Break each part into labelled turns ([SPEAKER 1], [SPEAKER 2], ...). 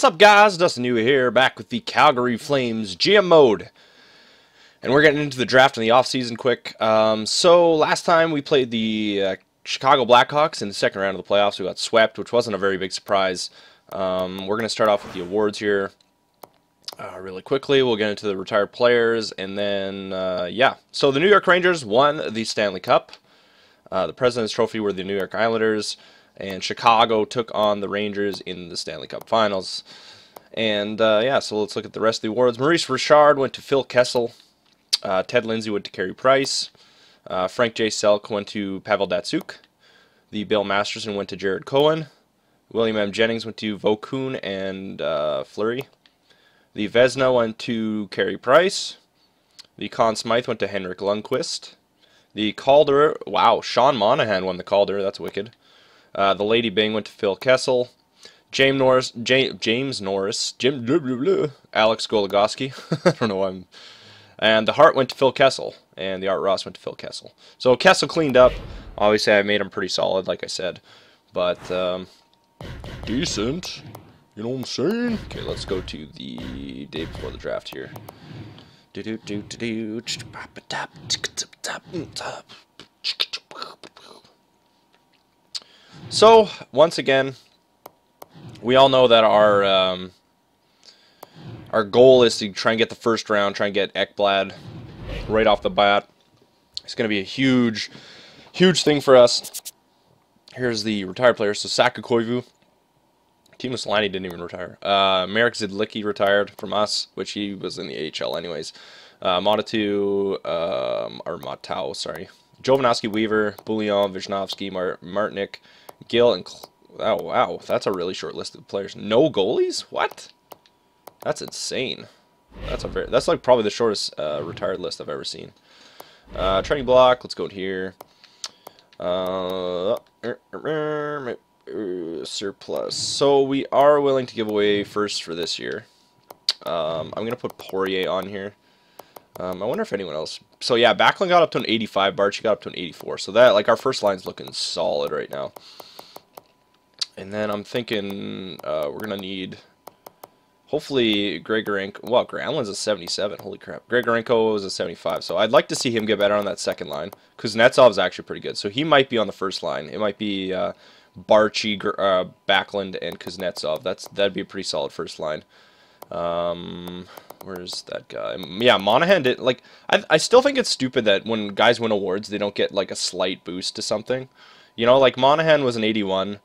[SPEAKER 1] What's up, guys? Dustin Yewy here, back with the Calgary Flames GM mode. And we're getting into the draft in the offseason quick. So last time we played the Chicago Blackhawks in the second round of the playoffs. We got swept, which wasn't a very big surprise. We're going to start off with the awards here really quickly. We'll get into the retired players, and then, yeah. So the New York Rangers won the Stanley Cup. The President's Trophy were the New York Islanders. And Chicago took on the Rangers in the Stanley Cup Finals. And, yeah, so let's look at the rest of the awards. Maurice Richard went to Phil Kessel. Ted Lindsay went to Carey Price. Frank J. Selk went to Pavel Datsyuk. The Bill Masterson went to Jared Cohen. William M. Jennings went to Vokun and Fleury. The Vezina went to Carey Price. The Conn Smythe went to Henrik Lundqvist. The Calder, wow, Sean Monahan won the Calder. That's wicked. The Lady Byng went to Phil Kessel. James Norris, Alex Goligoski. I don't know why I'm... And the Hart went to Phil Kessel. And the Art Ross went to Phil Kessel. So Kessel cleaned up. Obviously, I made him pretty solid, like I said. But, decent. You know what I'm saying? Okay, let's go to the day before the draft here. So, once again, we all know that our goal is to try and get the first round, try and get Ekblad right off the bat. It's going to be a huge, huge thing for us. Here's the retired players. So, Saka Koivu. Timo Solani didn't even retire. Marek Zidlicki retired from us, which he was in the AHL anyways. Matau, sorry. Jovanovski, Weaver, Bouillon, Visnovsky, Martinick, Gill, and... Oh, wow. That's a really short list of players. No goalies? What? That's insane. That's like probably the shortest retired list I've ever seen. Training block. Let's go here. Surplus. So we are willing to give away first for this year. I'm going to put Poirier on here. I wonder if anyone else... So yeah, Backlund got up to an 85. Barchi got up to an 84. So that, like, our first line's looking solid right now. And then I'm thinking we're going to need... Hopefully Grigorenko... Well, Granlund's a 77. Holy crap. Grigorenko is a 75. So I'd like to see him get better on that second line. Kuznetsov's actually pretty good. So he might be on the first line. It might be Barchi, Backlund, and Kuznetsov. That'd be a pretty solid first line. Where's that guy? Yeah, Monahan did, like, I still think it's stupid that when guys win awards, they don't get, like, a slight boost to something. You know, like, Monahan was an 81.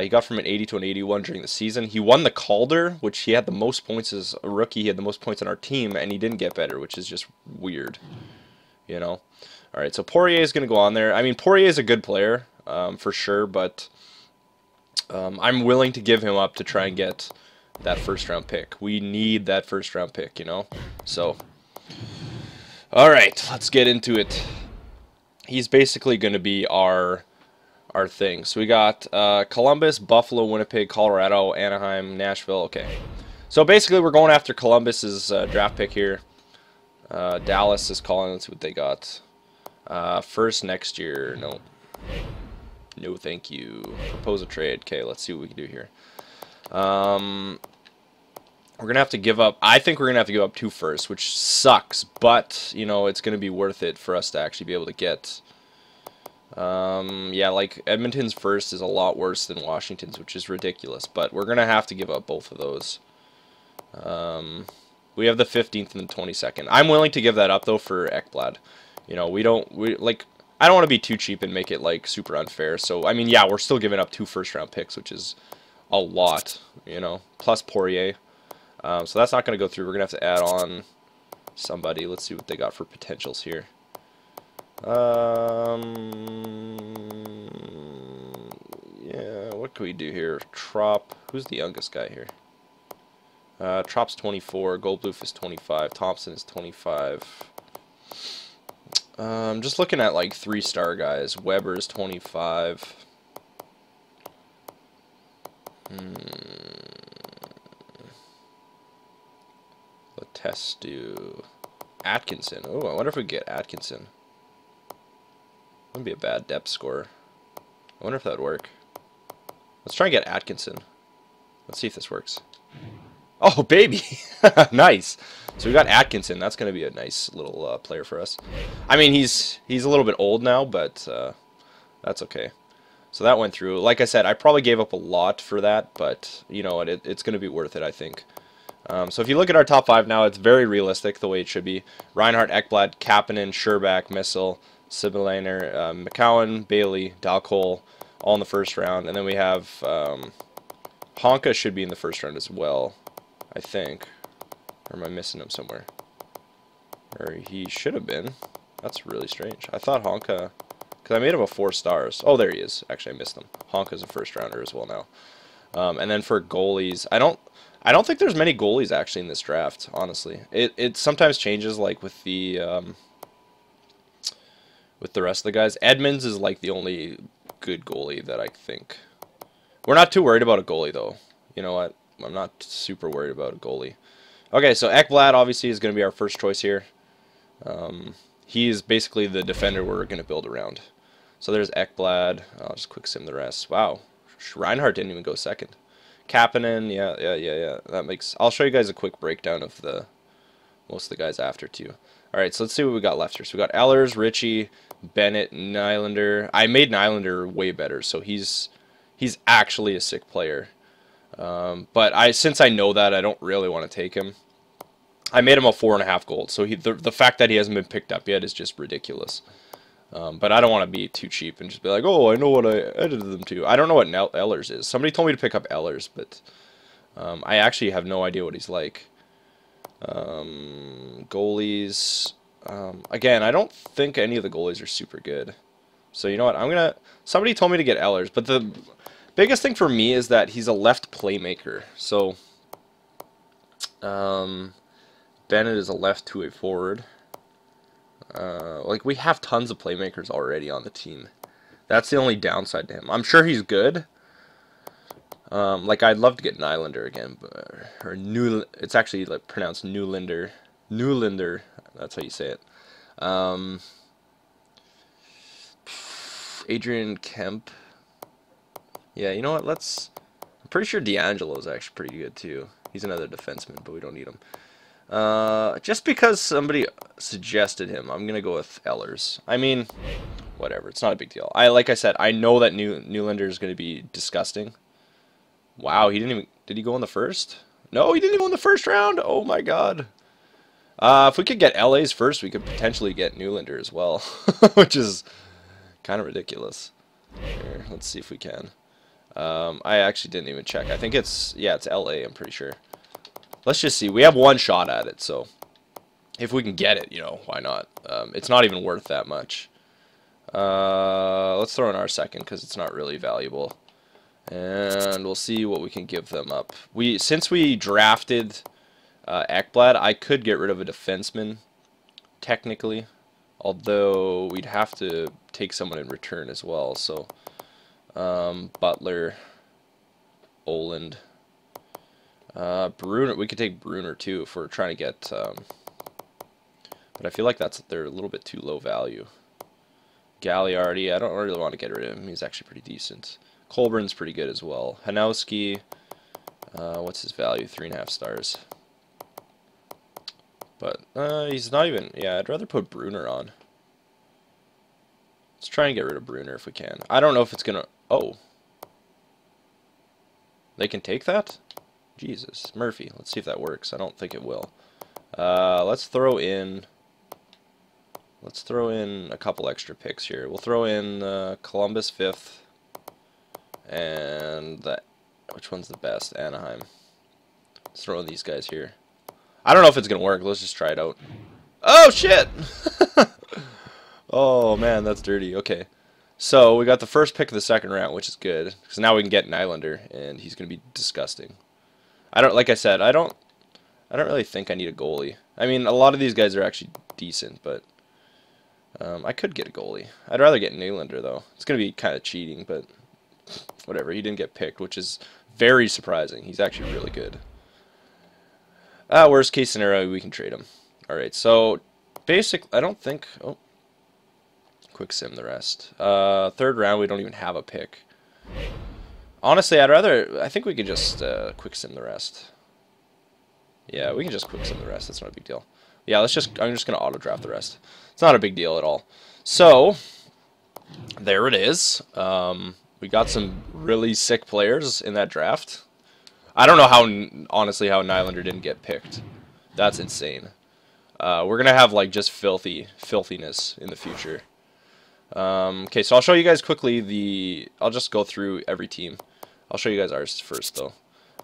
[SPEAKER 1] He got from an 80 to an 81 during the season. He won the Calder, which he had the most points as a rookie. He had the most points on our team, and he didn't get better, which is just weird. You know? All right, so Poirier is going to go on there. I mean, Poirier is a good player, for sure, but I'm willing to give him up to try and get that first-round pick. We need that first-round pick, you know? So, all right, let's get into it. He's basically going to be our thing. So we got Columbus, Buffalo, Winnipeg, Colorado, Anaheim, Nashville. Okay. So basically we're going after Columbus's draft pick here. Dallas is calling. Let's see what they got. First next year. No. No, thank you. Propose a trade. Okay, let's see what we can do here. We're going to have to give up... I think we're going to have to give up 2 firsts, which sucks. But, you know, it's going to be worth it for us to actually be able to get... yeah, like, Edmonton's first is a lot worse than Washington's, which is ridiculous. But we're going to have to give up both of those. We have the 15th and the 22nd. I'm willing to give that up, though, for Ekblad. You know, I don't want to be too cheap and make it, like, super unfair. So, I mean, yeah, we're still giving up 2 first-round picks, which is a lot, you know, plus Poirier. So that's not going to go through. We're going to have to add on somebody. Let's see what they got for potentials here. Yeah, what can we do here? Trop. Who's the youngest guy here? Trop's 24. Goldbloof is 25. Thompson is 25. Just looking at, like, 3-star guys. Weber is 25. Letestu. Atkinson. Oh, I wonder if we get Atkinson. Wouldn't be a bad depth score. I wonder if that would work. Let's try and get Atkinson. Let's see if this works. Oh, baby. Nice. So we got Atkinson. That's going to be a nice little player for us. I mean, he's a little bit old now, but that's okay. So that went through. Like I said, I probably gave up a lot for that, but you know what? It's going to be worth it, I think. So if you look at our top 5 now, it's very realistic the way it should be. Reinhardt, Ekblad, Kapanen, Sherbak, Missile, Sibyliner, McCowan, Bailey, Dalcole, all in the first round. And then we have Honka should be in the first round as well, I think. Or am I missing him somewhere? Or he should have been. That's really strange. I thought Honka, because I made him a 4 stars. Oh, there he is. Actually, I missed him. Honka's a first rounder as well now. And then for goalies, I don't think there's many goalies actually in this draft, honestly. It sometimes changes, like with the rest of the guys. Edmonds is like the only good goalie that I think. We're not too worried about a goalie though. You know what? I'm not super worried about a goalie. Okay, so Ekblad obviously is going to be our first choice here. He is basically the defender we're going to build around. So there's Ekblad. I'll just quick sim the rest. Wow, Reinhardt didn't even go second. Kapanen, yeah. That makes. I'll show you guys a quick breakdown of the most of the guys after too. All right, so let's see what we got left here. So we got Ehlers, Ritchie, Bennett, Nylander. I made Nylander way better, so he's actually a sick player. But since I know that, I don't really want to take him. I made him a 4.5 gold, so the fact that he hasn't been picked up yet is just ridiculous. But I don't want to be too cheap and just be like, oh, I know what I edited them to. I don't know what Ehlers is. Somebody told me to pick up Ehlers, but I actually have no idea what he's like. Goalies. Again, I don't think any of the goalies are super good. So you know what? Somebody told me to get Ehlers, but the biggest thing for me is that he's a left playmaker. So Bennett is a left two-way forward. Like, we have tons of playmakers already on the team. That's the only downside to him. I'm sure he's good. Like, I'd love to get Nylander again, or it's actually like pronounced Newlander. Newlander, that's how you say it. Adrian Kemp. Yeah, you know what? I'm pretty sure D'Angelo's actually pretty good too. He's another defenseman, but we don't need him. Just because somebody suggested him, I'm gonna go with Ehlers. I mean, whatever. It's not a big deal. Like I said, I know that Newlander is gonna be disgusting. Wow, did he go in the first? No, he didn't even go in the first round. Oh my god. If we could get LA's first, we could potentially get Newlander as well, which is kind of ridiculous. Here, let's see if we can. I actually didn't even check. I think it's LA. I'm pretty sure. Let's just see. We have one shot at it, so if we can get it, why not? It's not even worth that much. Let's throw in our second because it's not really valuable, and we'll see what we can give them up. Since we drafted Ekblad, I could get rid of a defenseman technically, although we'd have to take someone in return as well. So Butler, Oland. Bruner, we could take Bruner too if we're trying to get, but I feel like they're a little bit too low value. Gagliardi, I don't really want to get rid of him. He's actually pretty decent. Colburn's pretty good as well. Hanowski, what's his value? 3.5 stars. But he's not even. Yeah, I'd rather put Bruner on. Let's try and get rid of Bruner if we can. I don't know if it's gonna. Oh, they can take that. Jesus, Murphy. Let's see if that works. I don't think it will. Let's throw in a couple extra picks here. We'll throw in Columbus 5th, and which one's the best? Anaheim. Let's throw in these guys here. I don't know if it's gonna work. Let's just try it out. Oh shit! Oh man, that's dirty. Okay, so we got the first pick of the second round, which is good because now we can get Nylander, and he's gonna be disgusting. Like I said, I don't really think I need a goalie. I mean, a lot of these guys are actually decent, but I could get a goalie. I'd rather get Nylander though. It's gonna be kind of cheating, but whatever. He didn't get picked, which is very surprising. He's actually really good. Worst case scenario, we can trade him. All right, so I don't think. Oh, quick sim the rest. Third round, we don't even have a pick. Honestly, I think we could just quick sim the rest. Yeah, we can just quick sum the rest. That's not a big deal. Yeah, I'm just gonna auto draft the rest. It's not a big deal at all. So there it is. We got some really sick players in that draft. I don't know how, honestly, how Nylander didn't get picked. That's insane. We're gonna have like just filthiness in the future. Okay, so I'll show you guys quickly I'll just go through every team. I'll show you guys ours first though.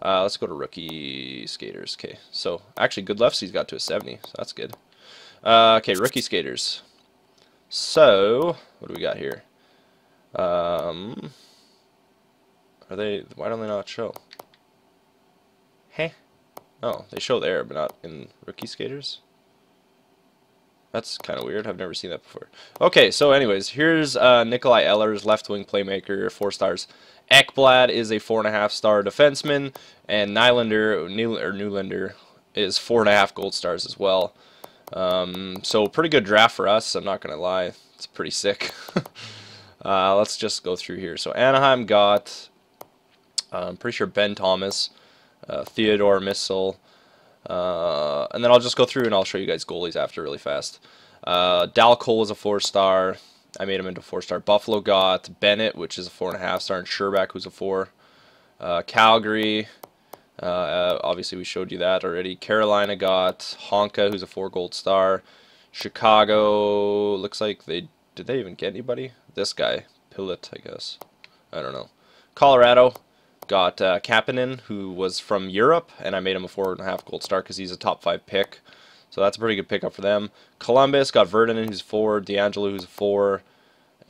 [SPEAKER 1] Let's go to rookie skaters. Okay, so actually good lefties got to a 70, so that's good. Okay, rookie skaters. So what do we got here? Are they? Why don't they not show? Heh. Oh, they show there, but not in rookie skaters. That's kind of weird. I've never seen that before. Okay, so anyways, here's Nikolai Ehlers, left wing playmaker, 4 stars. Ekblad is a 4.5-star defenseman, and Nylander is 4.5 gold stars as well. So pretty good draft for us. I'm not gonna lie, it's pretty sick. Let's just go through here. So Anaheim got, I'm pretty sure Ben Thomas, Theodore Missile. And then I'll just go through and I'll show you guys goalies after really fast. Dal Cole was a 4-star. I made him into a 4-star. Buffalo got Bennett, which is a 4.5-star, and Sherback, who's a 4. Calgary, obviously we showed you that already. Carolina got Honka, who's a 4 gold star. Chicago, looks like did they even get anybody? This guy, Pilot, I guess. I don't know. Colorado got Kapanen, who was from Europe, and I made him a 4.5 gold star because he's a top 5 pick. So that's a pretty good pickup for them. Columbus got Verdinen, who's a 4, D'Angelo, who's a 4,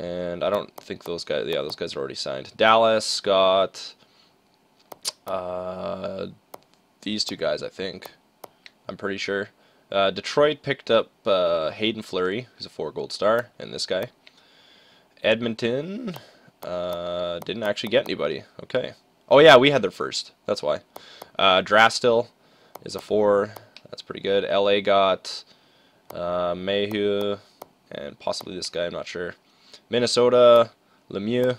[SPEAKER 1] and I don't think those guys, yeah, those guys are already signed. Dallas got these 2 guys, I think. I'm pretty sure. Detroit picked up Hayden Fleury, who's a 4 gold star, and this guy. Edmonton didn't actually get anybody. Okay. Oh yeah, we had their first. That's why. Drastil is a 4. That's pretty good. LA got Mayhew and possibly this guy. I'm not sure. Minnesota, Lemieux.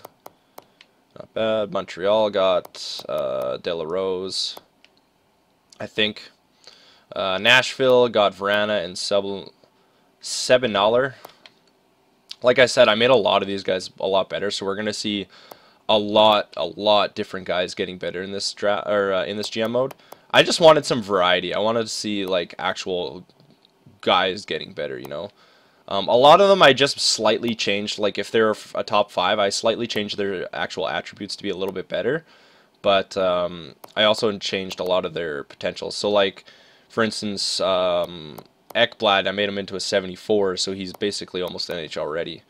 [SPEAKER 1] Not bad. Montreal got De La Rose, I think. Nashville got Vrana and Sebenaler. Like I said, I made a lot of these guys a lot better, so we're gonna see a lot different guys getting better in this draft or in this GM mode. I just wanted some variety. I wanted to see like actual guys getting better, you know. A lot of them I just slightly changed. Like if they're a top 5, I slightly changed their actual attributes to be a little bit better. But I also changed a lot of their potential. So like, for instance, Ekblad, I made him into a 74, so he's basically almost NHL ready.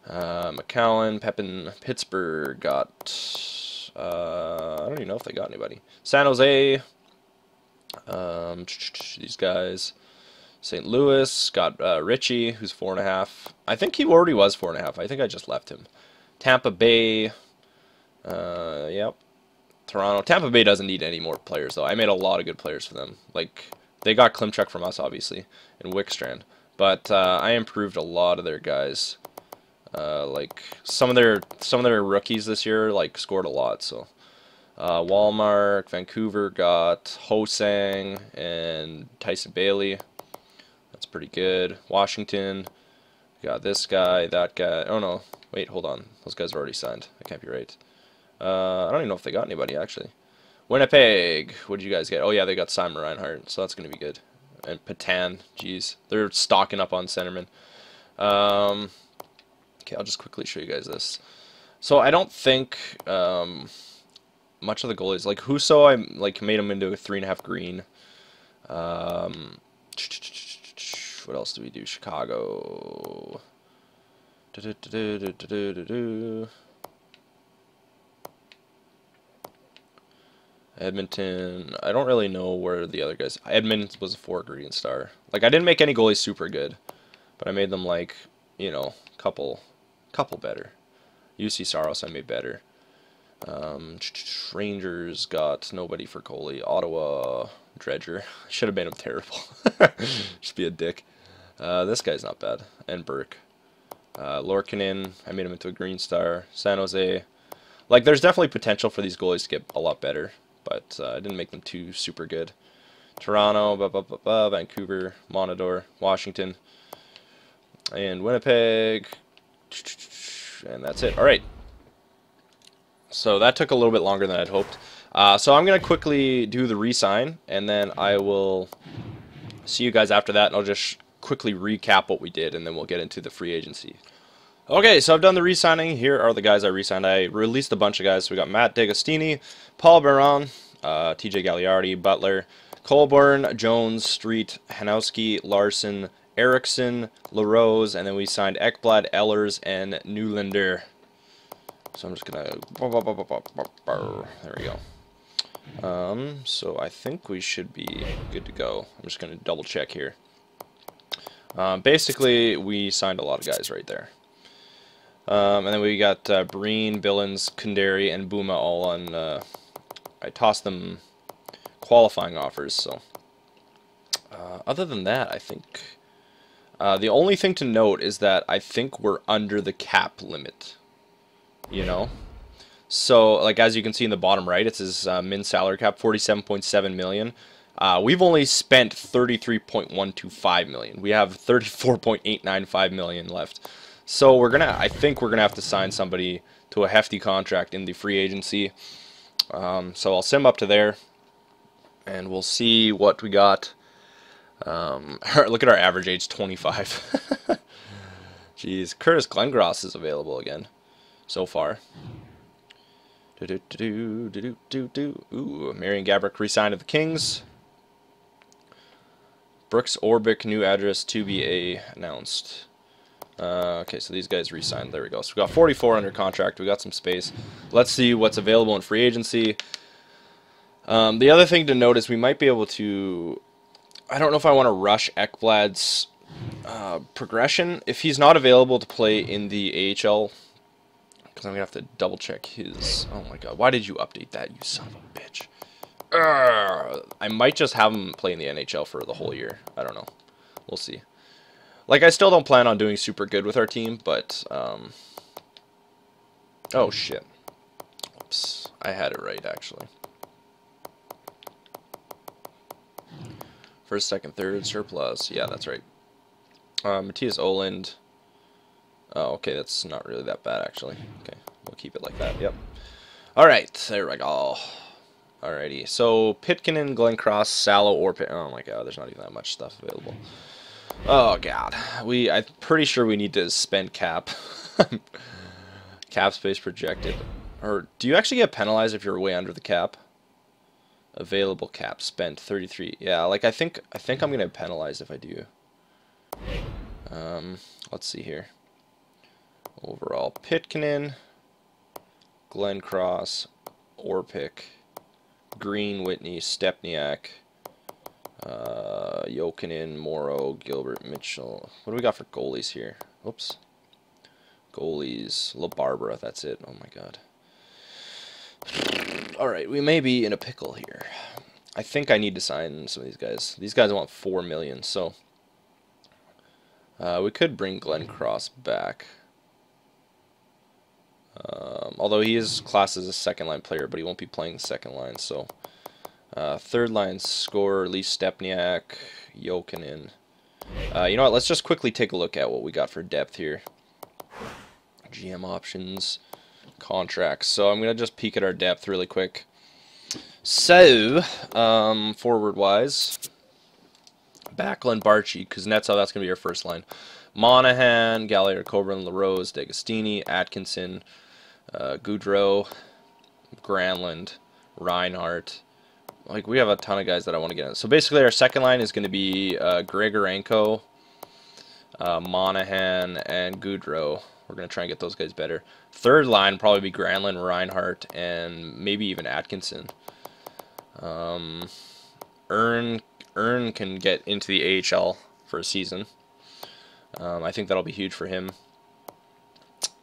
[SPEAKER 1] McCowan, Pepin, Pittsburgh got, I don't even know if they got anybody. San Jose, these guys. St. Louis got Richie, who's 4.5. I think he already was 4.5. I think I just left him. Tampa Bay, yep. Toronto. Tampa Bay doesn't need any more players, though. I made a lot of good players for them. Like, they got Klimchuk from us, obviously, and Wickstrand. But I improved a lot of their guys. Like some of their rookies this year like scored a lot. So Walmart, Vancouver got Hosang and Tyson Bailey. That's pretty good. Washington got this guy, that guy. Oh no, wait, hold on. Those guys are already signed. I can't be right. I don't even know if they got anybody actually. Winnipeg, what did you guys get? Oh yeah, they got Simon Reinhart, so that's gonna be good. And Patan, jeez, they're stocking up on centerman. Okay, I'll just quickly show you guys this. So I don't think much of the goalies, like Husso, I like made him into a 3.5 green. What else do we do? Chicago. Edmonton. I don't really know where the other guys. Edmonton was a 4 green star. Like I didn't make any goalies super good, but I made them like, you know, couple better. UC Saros I made better. Rangers got nobody for goalie. Ottawa Dredger. Should have made him terrible. Just be a dick. This guy's not bad. And Burke. Lorkinen, I made him into a green star. San Jose. Like, there's definitely potential for these goalies to get a lot better, but I didn't make them too super good. Toronto, Vancouver, Monador, Washington, and Winnipeg. And that's it. All right. So that took a little bit longer than I'd hoped. So I'm going to quickly do the re-sign, and then I will see you guys after that, and I'll just quickly recap what we did, and then we'll get into the free agency. Okay, so I've done the re-signing. Here are the guys I re-signed. I released a bunch of guys. So we got Matt D'Agostini, Paul Baron, TJ Gagliardi, Butler, Colborne, Jones, Street, Hanowski, Larson, Erickson, LaRose, and then we signed Ekblad, Ehlers, and Nylander. So I'm just gonna... There we go. So I think we should be good to go. I'm just gonna double check here. Basically, we signed a lot of guys right there. And then we got Breen, Billings, Kunderi, and Buma all on... I tossed them qualifying offers, so... other than that, I think... the only thing to note is that I think we're under the cap limit. You know? So, like, as you can see in the bottom right, it says min salary cap, $47.7 million. We've only spent $33.125 million. We have $34.895 million left. So I think we're gonna have to sign somebody to a hefty contract in the free agency. So I'll send them up to there, and we'll see what we got. Look at our average age, 25. Jeez, Curtis Glengross is available again so far. Ooh, Marian Gaborik re-signed to the Kings. Brooks Orbick, new address to be announced. Okay, so these guys re-signed. There we go. So we got 44 under contract. We got some space. Let's see what's available in free agency. The other thing to note is we might be able to... I don't know if I want to rush Ekblad's progression. If he's not available to play in the AHL, because I'm going to have to double check his... Oh my god, why did you update that, you son of a bitch? I might just have him play in the NHL for the whole year. I don't know. We'll see. Like, I still don't plan on doing super good with our team, but... Oh, shit. Oops. I had it right, actually. First, second, third, surplus. Yeah, that's right. Matthias Oland. Oh, okay, that's not really that bad, actually. Okay, we'll keep it like that. Yep. Alright, there we go. Alrighty, so Pitkanen, Glenn Cross, Salo, or oh my god, there's not even that much stuff available. Oh god, I'm pretty sure we need to spend cap. Cap space projected. Or do you actually get penalized if you're way under the cap? Available cap spent 33. Yeah, like I think I'm gonna get penalized if I do. Let's see here. Overall, Pitkanen, Glenn Cross, Orpik, Green, Whitney, Stepniak, Jokinen, Morrow, Gilbert, Mitchell. What do we got for goalies here? Oops. Goalies, LaBarbera, that's it. Oh my god. Alright, we may be in a pickle here. I think I need to sign some of these guys. These guys want $4 million, so... we could bring Glenn Cross back. Although he is classed as a second-line player, but he won't be playing the second line, so... third-line scorer, Lee Stepniak, Jokinen. You know what, let's just quickly take a look at what we got for depth here. GM options, contracts. So I'm going to just peek at our depth really quick. So, forward-wise, Backlund, Barchi, Kuznetsov, that's going to be our first line. Monahan, Gallagher, Coburn, LaRose, D'Agostini, Atkinson, Goudreau, Granlund, Reinhardt. Like, we have a ton of guys that I want to get in. So basically our second line is going to be Grigorenko, Monahan, and Goudreau. We're going to try and get those guys better. Third line probably be Granlund, Reinhardt, and maybe even Atkinson. Earn can get into the AHL for a season. I think that'll be huge for him.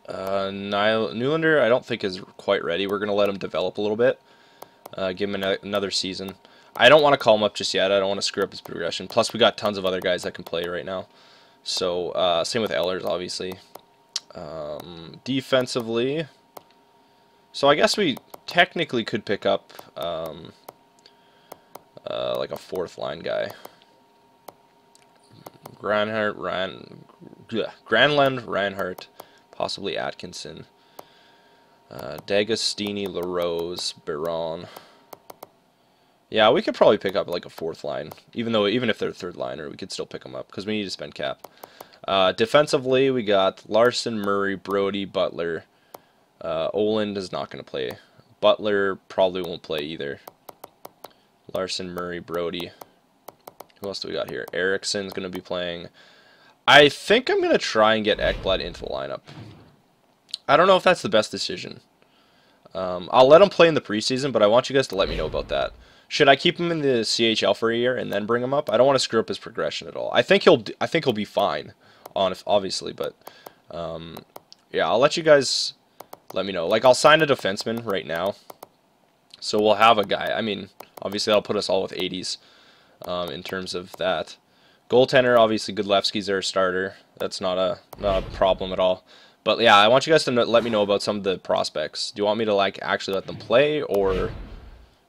[SPEAKER 1] Nylander, I don't think is quite ready. We're going to let him develop a little bit. Give him another season. I don't want to call him up just yet. I don't want to screw up his progression. Plus, we got tons of other guys that can play right now. So, same with Ehlers, obviously. Defensively, so I guess we technically could pick up like a fourth line guy. Granlund, Reinhardt, possibly Atkinson. D'Agostini, LaRose, Biron. Yeah, we could probably pick up like a fourth line, even if they're a third liner, we could still pick them up because we need to spend cap. Defensively, we got Larson, Murray, Brody, Butler. Oland is not going to play. Butler probably won't play either. Larson, Murray, Brody. Who else do we got here? Ericsson's going to be playing. I think I'm going to try and get Ekblad into the lineup. I don't know if that's the best decision. I'll let him play in the preseason, but I want you guys to let me know about that. Should I keep him in the CHL for a year and then bring him up? I don't want to screw up his progression at all. I think he'll be fine, obviously, but yeah, I'll let you guys let me know. Like, I'll sign a defenseman right now, so we'll have a guy. I mean, obviously, that'll put us all with 80s in terms of that. Goaltender, obviously, Godlewski's our starter. That's not a problem at all. But yeah, I want you guys to let me know about some of the prospects. Do you want me to like actually let them play, or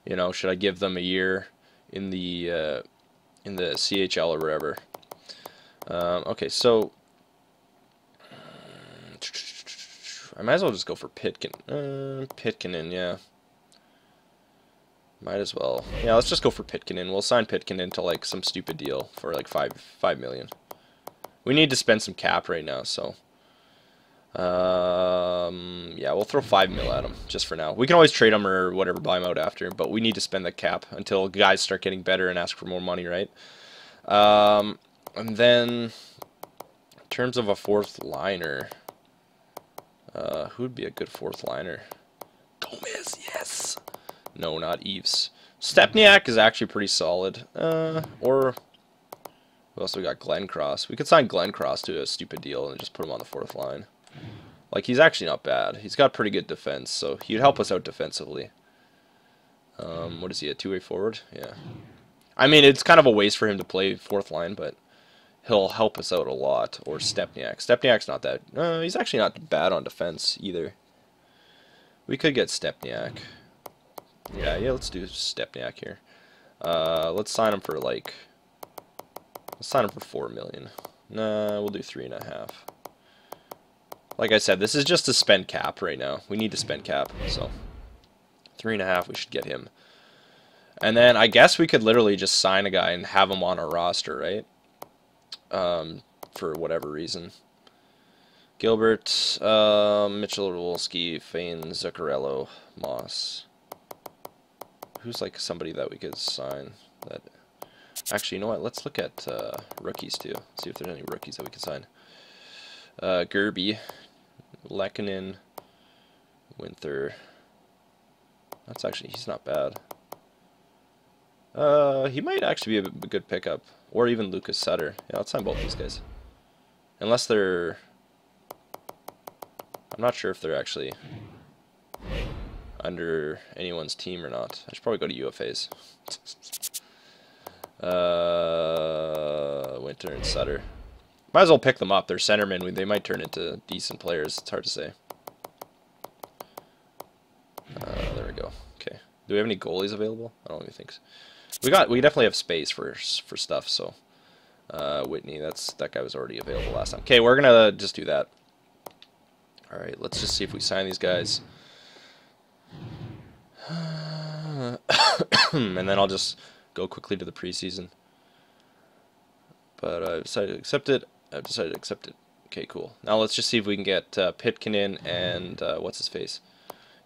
[SPEAKER 1] you know, should I give them a year in the CHL or wherever? Okay, so I might as well just go for Pitkanen, yeah. Might as well. Yeah, let's just go for Pitkanen. We'll sign Pitkanen to like some stupid deal for like $5 million. We need to spend some cap right now, so yeah, we'll throw $5 million at him just for now. We can always trade him or whatever, buy him out after, but we need to spend the cap until guys start getting better and ask for more money, right? And then in terms of a fourth liner, who would be a good fourth liner? Gomez, yes. No, not Eves. Stepniak is actually pretty solid. Or who else we got? Glenn Cross. We could sign Glenn Cross to a stupid deal and just put him on the fourth line. Like, he's actually not bad. He's got pretty good defense, so he'd help us out defensively. What is he, a two-way forward? Yeah. I mean, it's kind of a waste for him to play fourth line, but he'll help us out a lot. Or Stepniak. Stepniak's not that... he's actually not bad on defense either. We could get Stepniak. Yeah, let's do Stepniak here. Let's sign him for, like... Let's sign him for $4 million. Nah, we'll do 3.5. Like I said, this is just to spend cap right now. We need to spend cap, so 3.5, we should get him. And then I guess we could literally just sign a guy and have him on our roster, right? For whatever reason. Gilbert, Mitchell, Wolski, Fane, Zuccarello, Moss. Who's like somebody that we could sign? That actually, you know what? Let's look at rookies too. See if there's any rookies that we can sign. Gerby, Lehkonen, Winther. That's actually, he's not bad. He might actually be a good pickup, or even Lucas Sutter. Yeah, let's sign both these guys. Unless they're, I'm not sure if they're actually under anyone's team or not. I should probably go to UFAs. Winter and Sutter. Might as well pick them up. They're centermen. They might turn into decent players. It's hard to say. There we go. Okay. Do we have any goalies available? I don't even think so. We definitely have space for stuff. So Whitney, that guy was already available last time. Okay, we're gonna just do that. All right. Let's just see if we sign these guys. And then I'll just go quickly to the preseason. But I've decided to accept it. Okay, cool. Now let's just see if we can get Pitkanen and what's his face.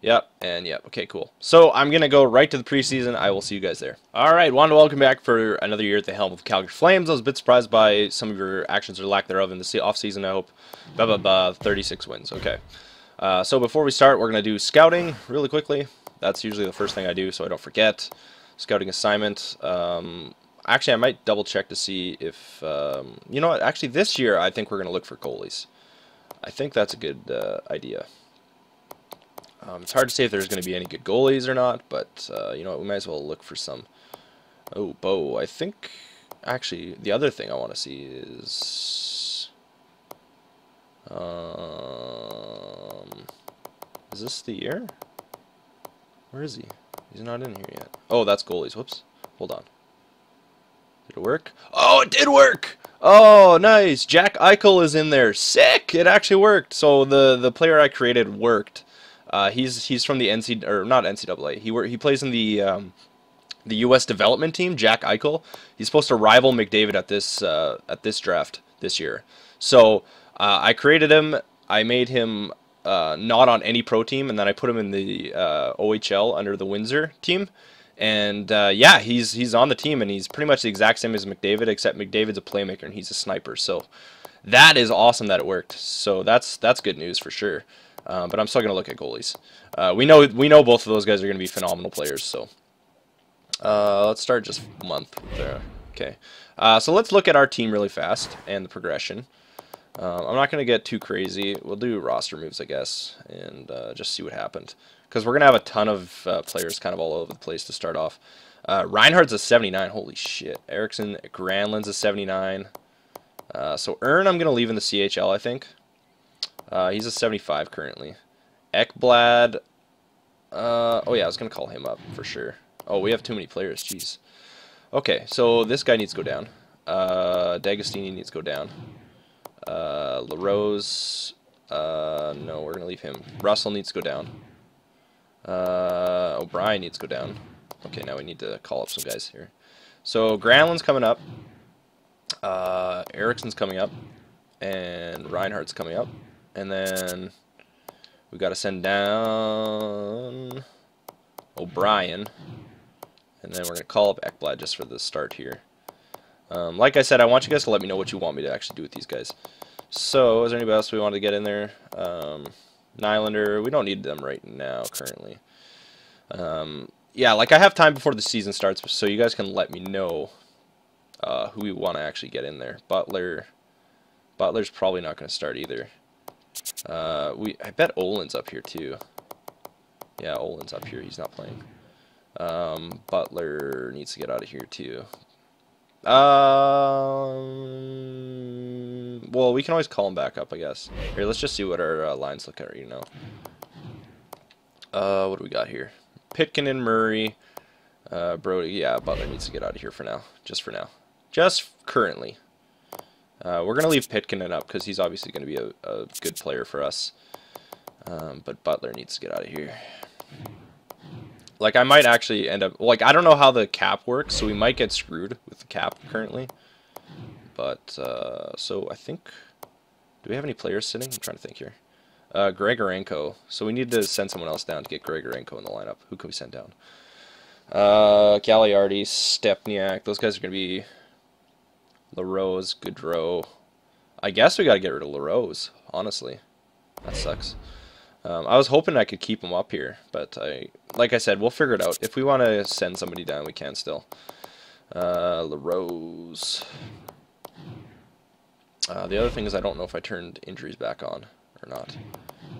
[SPEAKER 1] Yep, and yep. Okay, cool. So I'm going to go right to the preseason. I will see you guys there. All right, wanted to welcome back for another year at the helm of Calgary Flames. I was a bit surprised by some of your actions or lack thereof in the offseason, I hope. 36 wins. Okay. So before we start, we're going to do scouting really quickly. That's usually the first thing I do, so I don't forget. Scouting assignment. Actually, I might double check to see if, you know what, actually this year I think we're going to look for goalies. I think that's a good idea. It's hard to say if there's going to be any good goalies or not, but, you know what, we might as well look for some. Oh, Bo, I think, actually, the other thing I want to see is this the year? Where is he? He's not in here yet. Oh, that's goalies. Whoops. Hold on. Did it work? Oh, it did work! Oh, nice. Jack Eichel is in there. Sick! It actually worked. So the player I created worked. He's from the NC or not NCAA. He plays in the U.S. development team. Jack Eichel. He's supposed to rival McDavid at this draft this year. So I created him. I made him not on any pro team, and then I put him in the OHL under the Windsor team. And yeah, he's on the team, and he's pretty much the exact same as McDavid, except McDavid's a playmaker and he's a sniper. So that is awesome that it worked. So that's good news for sure. But I'm still gonna look at goalies. We know both of those guys are gonna be phenomenal players. So let's start just month there. Okay. So let's look at our team really fast and the progression. I'm not gonna get too crazy. We'll do roster moves, I guess, and just see what happened. Because we're going to have a ton of players kind of all over the place to start off. Reinhardt's a 79. Holy shit. Eriksson, Granlund's a 79. So Ern I'm going to leave in the CHL, I think. He's a 75 currently. Ekblad. Oh, yeah, I was going to call him up for sure. Oh, we have too many players. Jeez. Okay, so this guy needs to go down. D'Agostini needs to go down. LaRose. No, we're going to leave him. Russell needs to go down. O'Brien needs to go down. Okay, now we need to call up some guys here. So Granlund's coming up. Eriksson's coming up. And Reinhardt's coming up. And then we got to send down O'Brien. And then we're going to call up Ekblad just for the start here. Like I said, I want you guys to let me know what you want me to actually do with these guys. So, is there anybody else we want to get in there? Nylander, we don't need them right now currently. Yeah, like I have time before the season starts, so you guys can let me know who we want to actually get in there. Butler's probably not going to start either. I bet Olin's up here too. Yeah, Olin's up here. He's not playing. Butler needs to get out of here too. Well, we can always call him back up, I guess. Here, let's just see what our lines look at right now. What do we got here? Pitkin and Murray. Brody, yeah, Butler needs to get out of here for now. Just for now. Just currently. We're going to leave Pitkin up because he's obviously going to be a good player for us. But Butler needs to get out of here. Like, I might actually end up... Like, I don't know how the cap works, so we might get screwed with the cap currently. But, so I think... Do we have any players sitting? I'm trying to think here. Grigorenko. So we need to send someone else down to get Grigorenko in the lineup. Who can we send down? Galiardi, Stepniak. Those guys are going to be... LaRose, Goudreau. I guess we got to get rid of LaRose, honestly. That sucks. I was hoping I could keep him up here, but like I said, we'll figure it out. If we want to send somebody down, we can still. LaRose. The other thing is I don't know if I turned injuries back on or not.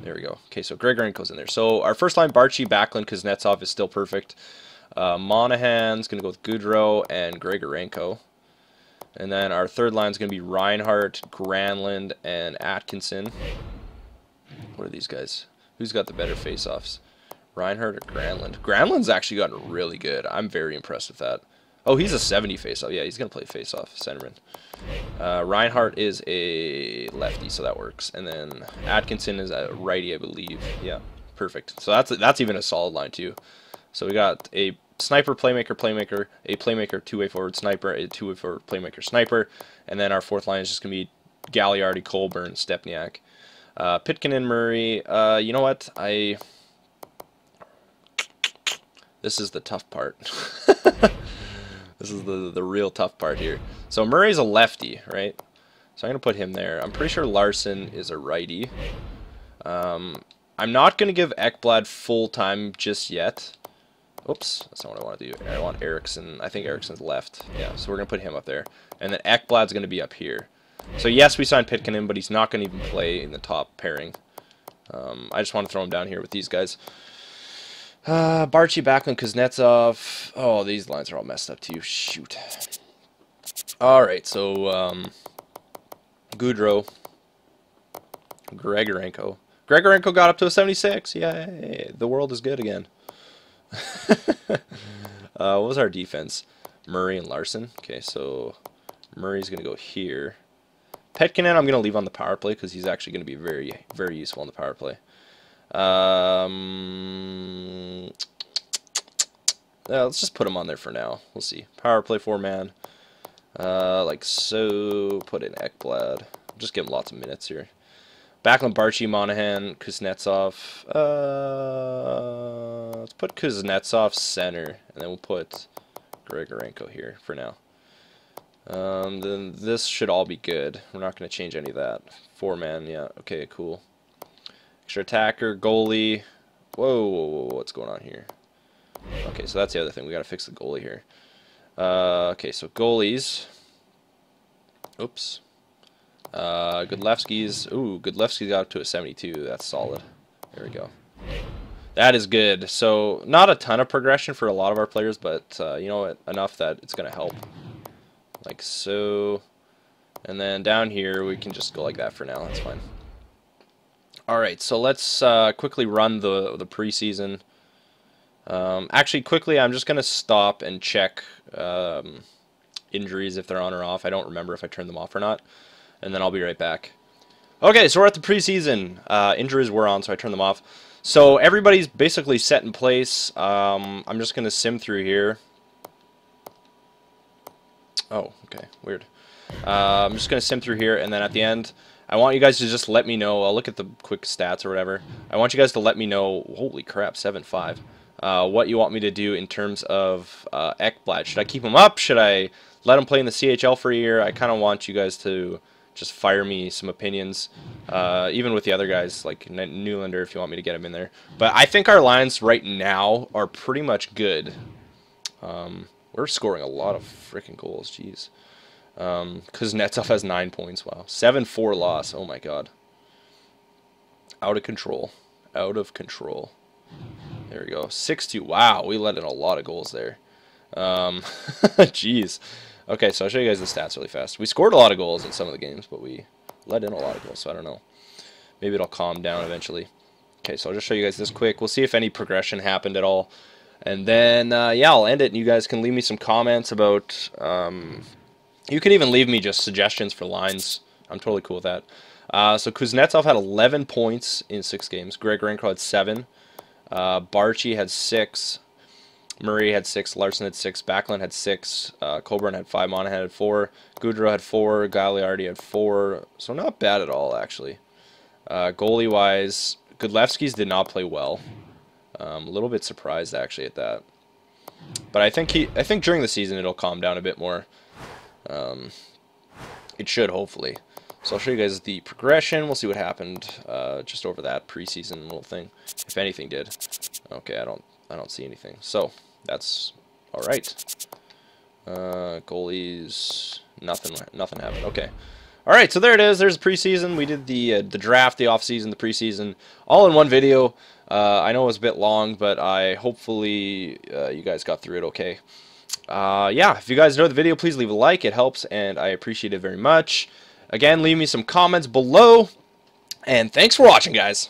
[SPEAKER 1] There we go. Okay, so Grigorenko's in there. So our first line, Barchi, Backlund, Kuznetsov is still perfect. Monahan's going to go with Goudreau and Grigorenko. And then our third line is going to be Reinhardt, Granlund, and Atkinson. What are these guys? Who's got the better face-offs? Reinhardt or Granlund? Granlund's actually gotten really good. I'm very impressed with that. Oh, he's a 70 face-off. Yeah, he's going to play face-off, centerman. Reinhardt is a lefty, so that works. And then Atkinson is a righty, I believe. Yeah, perfect. So that's even a solid line, too. So we got a sniper, playmaker, a playmaker, two-way forward sniper, a two-way forward playmaker, sniper. And then our fourth line is just going to be Galiardi, Colburn, Stepniak. Pitkin and Murray, you know what, this is the tough part. This is the real tough part here. So Murray's a lefty, right? So I'm going to put him there. I'm pretty sure Larson is a righty. I'm not going to give Ekblad full time just yet. Oops, that's not what I want to do. I want Eriksson. I think Eriksson's left. Yeah, so we're going to put him up there. And then Ekblad's going to be up here. So yes, we signed Pitkin in, but he's not going to even play in the top pairing. I just want to throw him down here with these guys. Barchi, Backlund, Kuznetsov. Oh, these lines are all messed up too. Shoot. Alright, so Goudreau. Grigorenko. Grigorenko got up to a 76. Yay. The world is good again. What was our defense? Murray and Larson. Okay, so Murray's going to go here. Petkinen I'm going to leave on the power play because he's actually going to be very, very useful on the power play. Yeah, let's just put him on there for now. We'll see. Power play 4-man. Like so. Put in Ekblad. Just give him lots of minutes here. Backlund, Barchi, Monahan, Kuznetsov. Let's put Kuznetsov center, and then we'll put Grigorenko here for now. Then this should all be good. We're not going to change any of that. 4-man, yeah. Okay, cool. Extra attacker, goalie. Whoa, whoa, whoa, what's going on here? Okay, so that's the other thing. We got to fix the goalie here. Okay, so goalies. Oops. Godlewski's. Ooh, Godlewski got up to a 72. That's solid. There we go. That is good. So not a ton of progression for a lot of our players, but you know what? Enough that it's going to help. Like so. And then down here we can just go like that for now. That's fine. All right, so let's quickly run the preseason. Actually, quickly, I'm just going to stop and check injuries if they're on or off. I don't remember if I turned them off or not. And then I'll be right back. Okay, so we're at the preseason. Injuries were on, so I turned them off. So everybody's basically set in place. I'm just going to sim through here. Oh, okay, weird. I'm just going to sim through here, and then at the end, I want you guys to just let me know. I'll look at the quick stats or whatever. I want you guys to let me know, holy crap, 7-5, what you want me to do in terms of Ekblad. Should I keep him up? Should I let him play in the CHL for a year? I kind of want you guys to just fire me some opinions, even with the other guys, like Nylander, if you want me to get him in there. But I think our lines right now are pretty much good. We're scoring a lot of freaking goals, jeez. Kuznetsov has 9 points, wow. 7-4 loss, oh my god. Out of control. Out of control. There we go. 6-2, wow, we let in a lot of goals there. Jeez. Okay, so I'll show you guys the stats really fast. We scored a lot of goals in some of the games, but we let in a lot of goals, so I don't know. Maybe it'll calm down eventually. Okay, so I'll just show you guys this quick. We'll see if any progression happened at all. And then, yeah, I'll end it, and you guys can leave me some comments about... you can even leave me just suggestions for lines. I'm totally cool with that. So Kuznetsov had 11 points in 6 games. Grigorenko had 7. Barchi had 6. Murray had 6. Larson had 6. Backlund had 6. Coburn had 5. Monahan had 4. Goudreau had 4. Gagliardi had 4. So not bad at all, actually. Goalie-wise, Godlewski's did not play well. A little bit surprised, actually, at that. But I think during the season it'll calm down a bit more. It should, hopefully. So I'll show you guys the progression. We'll see what happened just over that preseason little thing, if anything did. Okay, I don't see anything. So that's all right. Goalies, nothing happened. Okay. All right, so there it is. There's the preseason. We did the draft, the offseason, the preseason, all in one video. I know it was a bit long, but hopefully you guys got through it okay. Yeah, if you guys enjoyed the video, please leave a like. It helps, and I appreciate it very much. Again, leave me some comments below, and thanks for watching, guys.